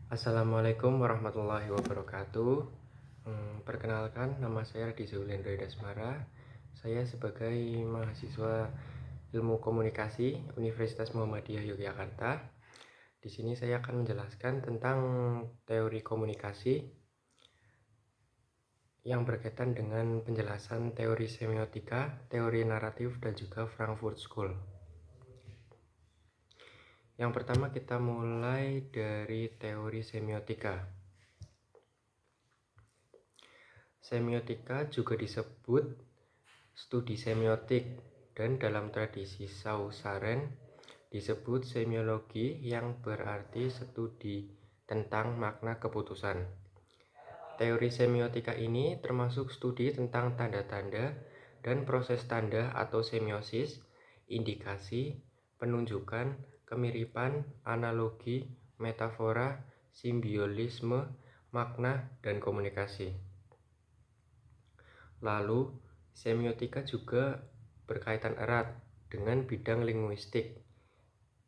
Assalamualaikum warahmatullahi wabarakatuh. Perkenalkan, nama saya Radi Zaulendra Dasmara. Saya sebagai mahasiswa Ilmu Komunikasi Universitas Muhammadiyah Yogyakarta. Di sini saya akan menjelaskan tentang teori komunikasi yang berkaitan dengan penjelasan teori semiotika, teori naratif, dan juga Frankfurt School. Yang pertama kita mulai dari teori semiotika. Semiotika juga disebut studi semiotik dan dalam tradisi Sausaren disebut semiologi yang berarti studi tentang makna keputusan. Teori semiotika ini termasuk studi tentang tanda-tanda dan proses tanda atau semiosis, indikasi, penunjukan, kemiripan, analogi, metafora, simbiolisme, makna, dan komunikasi. Lalu, semiotika juga berkaitan erat dengan bidang linguistik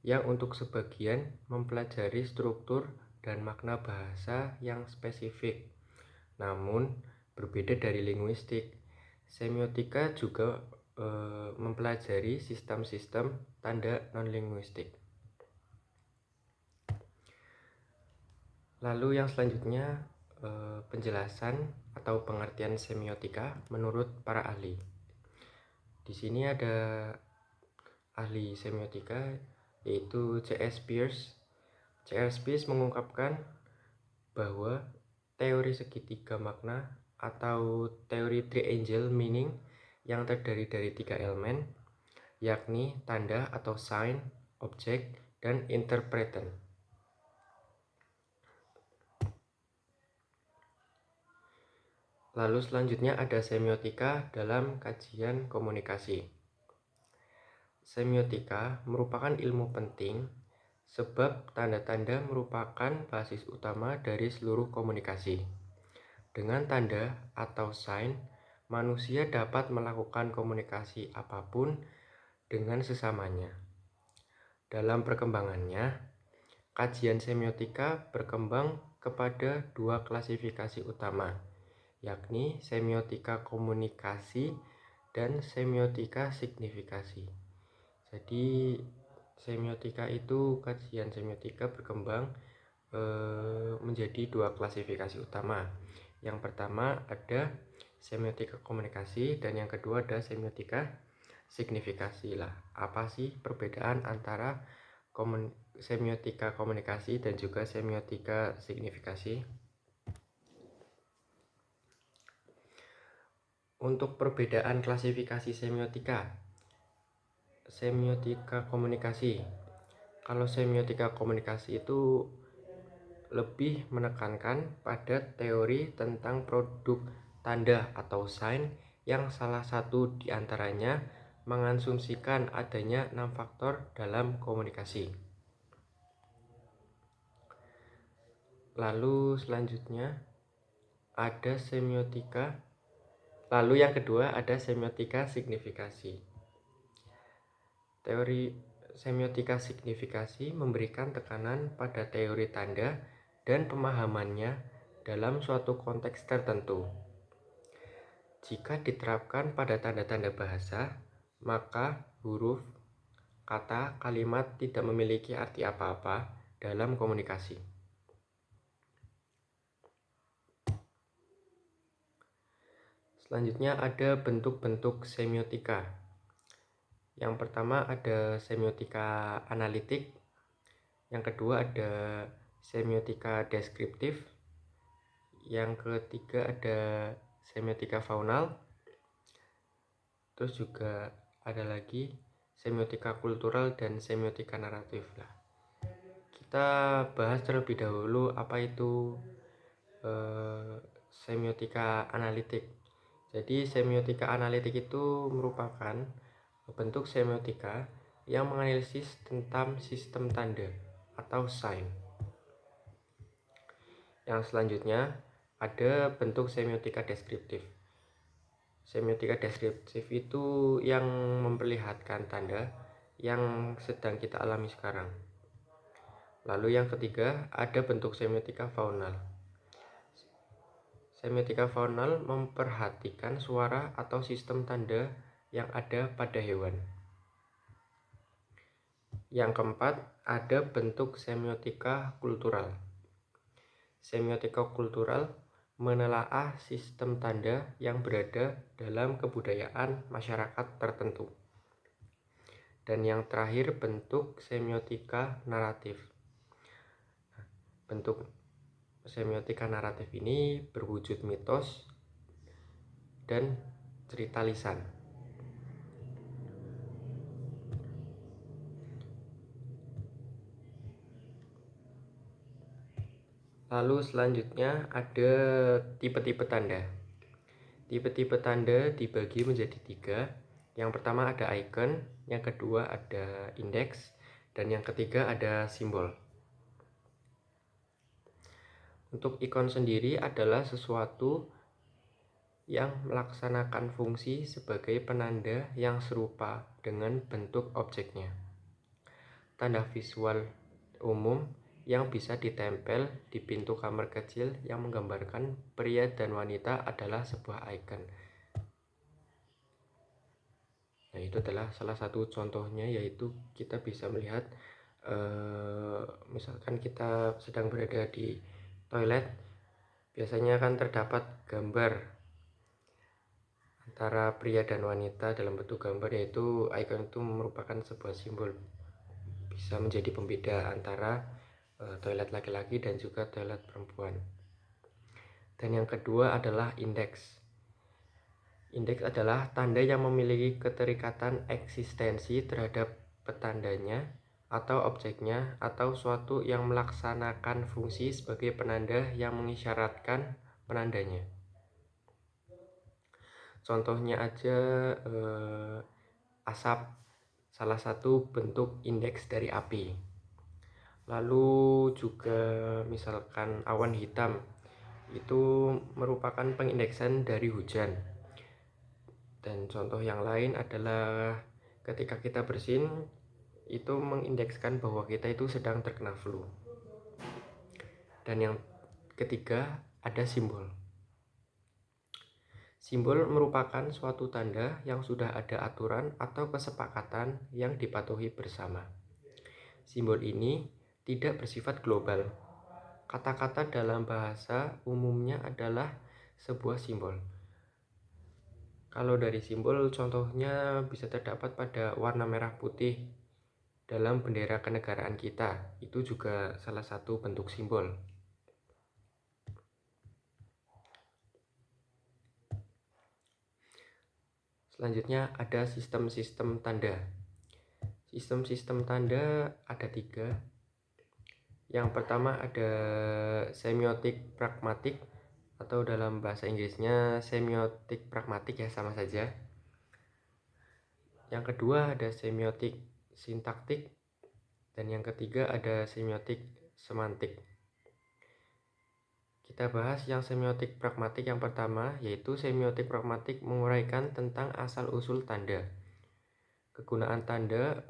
yang untuk sebagian mempelajari struktur dan makna bahasa yang spesifik. Namun, berbeda dari linguistik, semiotika juga mempelajari sistem-sistem tanda non-linguistik. Lalu yang selanjutnya penjelasan atau pengertian semiotika menurut para ahli. Di sini ada ahli semiotika yaitu C.S. Peirce. C.S. Peirce mengungkapkan bahwa teori segitiga makna atau teori triangle meaning yang terdiri dari 3 elemen, yakni tanda atau sign, objek, dan interpreter. Lalu selanjutnya ada semiotika dalam kajian komunikasi. Semiotika merupakan ilmu penting sebab tanda-tanda merupakan basis utama dari seluruh komunikasi. Dengan tanda atau sign, manusia dapat melakukan komunikasi apapun dengan sesamanya. Dalam perkembangannya, kajian semiotika berkembang kepada 2 klasifikasi utama, yakni semiotika komunikasi dan semiotika signifikasi. Jadi semiotika itu kajian semiotika berkembang menjadi 2 klasifikasi utama. Yang pertama ada semiotika komunikasi dan yang kedua ada semiotika signifikasi lah. Apa sih perbedaan antara semiotika komunikasi dan juga semiotika signifikasi? Untuk perbedaan klasifikasi semiotika komunikasi. Kalau semiotika komunikasi itu lebih menekankan pada teori tentang produk tanda atau sign yang salah satu diantaranya mengasumsikan adanya 6 faktor dalam komunikasi. Lalu selanjutnya ada semiotika. Lalu yang kedua ada semiotika signifikasi. Teori semiotika signifikasi memberikan tekanan pada teori tanda dan pemahamannya dalam suatu konteks tertentu. Jika diterapkan pada tanda-tanda bahasa, maka huruf, kata, kalimat tidak memiliki arti apa-apa dalam komunikasi. Selanjutnya ada bentuk-bentuk semiotika. Yang pertama ada semiotika analitik, yang kedua ada semiotika deskriptif, yang ketiga ada semiotika faunal, terus juga ada lagi semiotika kultural dan semiotika naratif lah. Kita bahas terlebih dahulu apa itu semiotika analitik. Jadi semiotika analitik itu merupakan bentuk semiotika yang menganalisis tentang sistem tanda atau sign. Yang selanjutnya ada bentuk semiotika deskriptif. Semiotika deskriptif itu yang memperlihatkan tanda yang sedang kita alami sekarang. Lalu yang ketiga, ada bentuk semiotika faunal. Semiotika faunal memperhatikan suara atau sistem tanda yang ada pada hewan. Yang keempat, ada bentuk semiotika kultural. Semiotika kultural menelaah sistem tanda yang berada dalam kebudayaan masyarakat tertentu. Dan yang terakhir, bentuk semiotika naratif. Bentuk semiotika naratif ini berwujud mitos dan cerita lisan. Lalu selanjutnya ada tipe-tipe tanda. Tipe-tipe tanda dibagi menjadi 3. Yang pertama ada icon, yang kedua ada indeks, dan yang ketiga ada simbol. Untuk ikon sendiri adalah sesuatu yang melaksanakan fungsi sebagai penanda yang serupa dengan bentuk objeknya. Tanda visual umum yang bisa ditempel di pintu kamar kecil yang menggambarkan pria dan wanita adalah sebuah icon. Nah, itu adalah salah satu contohnya, yaitu kita bisa melihat misalkan kita sedang berada di toilet, biasanya akan terdapat gambar antara pria dan wanita dalam bentuk gambar, yaitu icon itu merupakan sebuah simbol, bisa menjadi pembeda antara toilet laki-laki dan juga toilet perempuan. Dan yang kedua adalah indeks. Indeks adalah tanda yang memiliki keterikatan eksistensi terhadap petandanya atau objeknya, atau suatu yang melaksanakan fungsi sebagai penanda yang mengisyaratkan penandanya. Contohnya aja asap, salah satu bentuk indeks dari api. Lalu juga misalkan awan hitam, itu merupakan pengindeksan dari hujan. Dan contoh yang lain adalah ketika kita bersin, itu mengindekskan bahwa kita itu sedang terkena flu. Dan yang ketiga ada simbol. Simbol merupakan suatu tanda yang sudah ada aturan atau kesepakatan yang dipatuhi bersama. Simbol ini tidak bersifat global. Kata-kata dalam bahasa umumnya adalah sebuah simbol. Kalau dari simbol, contohnya bisa terdapat pada warna merah putih dalam bendera kenegaraan kita. Itu juga salah satu bentuk simbol. Selanjutnya ada sistem-sistem tanda. Sistem-sistem tanda ada 3. Yang pertama ada semiotik pragmatik, atau dalam bahasa Inggrisnya semiotik pragmatik, ya sama saja. Yang kedua ada semiotik sintaktik, dan yang ketiga ada semiotik semantik. Kita bahas yang semiotik pragmatik yang pertama, yaitu semiotik pragmatik menguraikan tentang asal-usul tanda, kegunaan tanda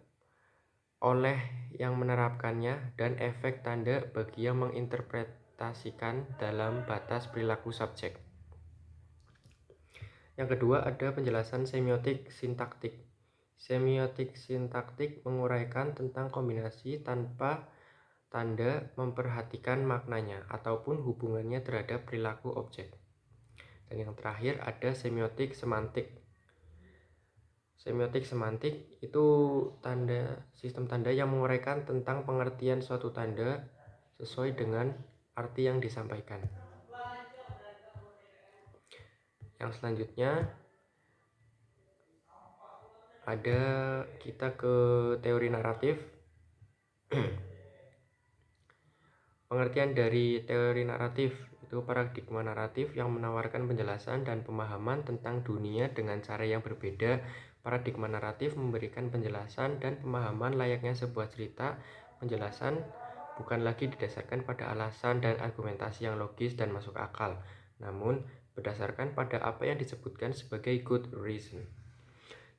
oleh yang menerapkannya, dan efek tanda bagi yang menginterpretasikan dalam batas perilaku subjek. Yang kedua ada penjelasan semiotik sintaktik. Semiotik sintaktik menguraikan tentang kombinasi tanpa tanda, memperhatikan maknanya ataupun hubungannya terhadap perilaku objek. Dan yang terakhir ada semiotik semantik. Semiotik semantik itu sistem tanda yang menguraikan tentang pengertian suatu tanda sesuai dengan arti yang disampaikan. Yang selanjutnya ada kita ke teori naratif. Pengertian dari teori naratif itu paradigma naratif yang menawarkan penjelasan dan pemahaman tentang dunia dengan cara yang berbeda. Paradigma naratif memberikan penjelasan dan pemahaman layaknya sebuah cerita. Penjelasan bukan lagi didasarkan pada alasan dan argumentasi yang logis dan masuk akal, namun berdasarkan pada apa yang disebutkan sebagai good reason.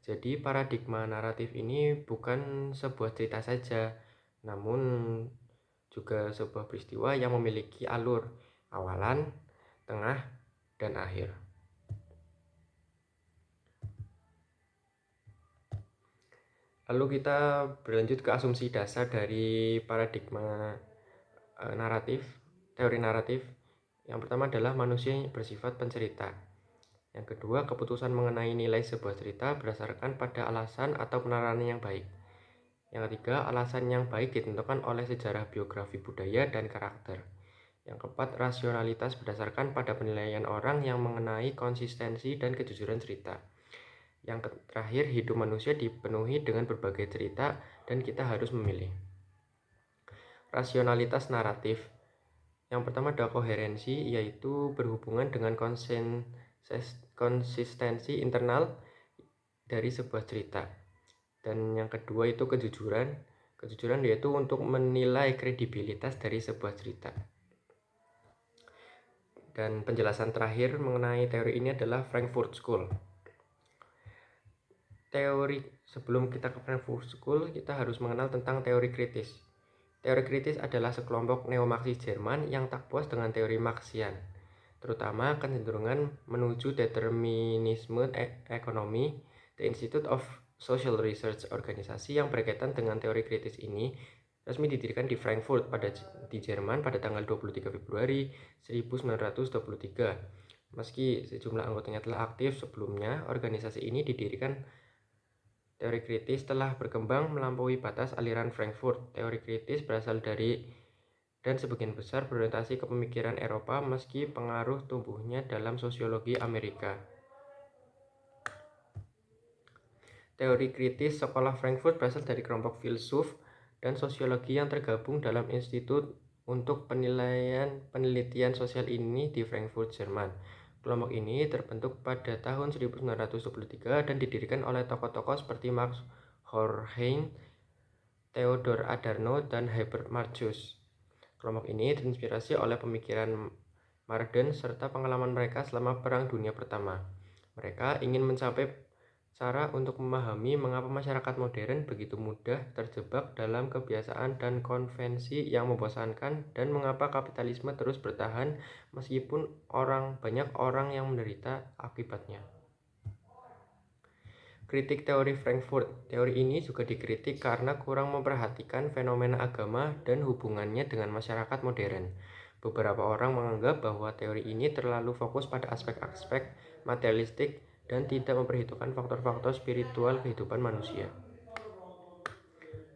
Jadi paradigma naratif ini bukan sebuah cerita saja, namun juga sebuah peristiwa yang memiliki alur awalan, tengah, dan akhir. Lalu kita berlanjut ke asumsi dasar dari paradigma teori naratif. Yang pertama adalah manusia yang bersifat pencerita. Yang kedua, keputusan mengenai nilai sebuah cerita berdasarkan pada alasan atau penerapan yang baik. Yang ketiga, alasan yang baik ditentukan oleh sejarah biografi budaya dan karakter. Yang keempat, rasionalitas berdasarkan pada penilaian orang yang mengenai konsistensi dan kejujuran cerita. Yang terakhir, hidup manusia dipenuhi dengan berbagai cerita dan kita harus memilih. Rasionalitas naratif. Yang pertama adalah koherensi, yaitu berhubungan dengan konsistensi internal dari sebuah cerita. Dan yang kedua itu kejujuran. Kejujuran yaitu untuk menilai kredibilitas dari sebuah cerita. Dan penjelasan terakhir mengenai teori ini adalah Frankfurt School. Sebelum kita ke Frankfurt School, kita harus mengenal tentang teori kritis. Teori kritis adalah sekelompok neomarxis Jerman yang tak puas dengan teori Marxian, terutama kecenderungan menuju determinisme ekonomi. The Institute of Social Research, organisasi yang berkaitan dengan teori kritis ini, resmi didirikan di Frankfurt di Jerman pada tanggal 23 Februari 1923. Meski sejumlah anggotanya telah aktif sebelumnya, organisasi ini didirikan. Teori kritis telah berkembang melampaui batas aliran Frankfurt. Teori kritis berasal dari dan sebagian besar berorientasi ke pemikiran Eropa meski pengaruh tumbuhnya dalam sosiologi Amerika. Teori kritis sekolah Frankfurt berasal dari kelompok filsuf dan sosiologi yang tergabung dalam Institut untuk penelitian sosial ini di Frankfurt, Jerman. Kelompok ini terbentuk pada tahun 1923 dan didirikan oleh tokoh-tokoh seperti Max Horkheim, Theodor Adorno, dan Herbert Marcuse. Kelompok ini terinspirasi oleh pemikiran Marden serta pengalaman mereka selama Perang Dunia Pertama. Mereka ingin mencapai cara untuk memahami mengapa masyarakat modern begitu mudah terjebak dalam kebiasaan dan konvensi yang membosankan dan mengapa kapitalisme terus bertahan meskipun banyak orang yang menderita akibatnya. Kritik teori Frankfurt. Teori ini juga dikritik karena kurang memperhatikan fenomena agama dan hubungannya dengan masyarakat modern. Beberapa orang menganggap bahwa teori ini terlalu fokus pada aspek-aspek materialistik dan tidak memperhitungkan faktor-faktor spiritual kehidupan manusia.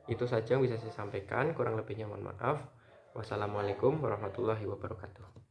Itu saja yang bisa saya sampaikan, kurang lebihnya mohon maaf. Wassalamualaikum warahmatullahi wabarakatuh.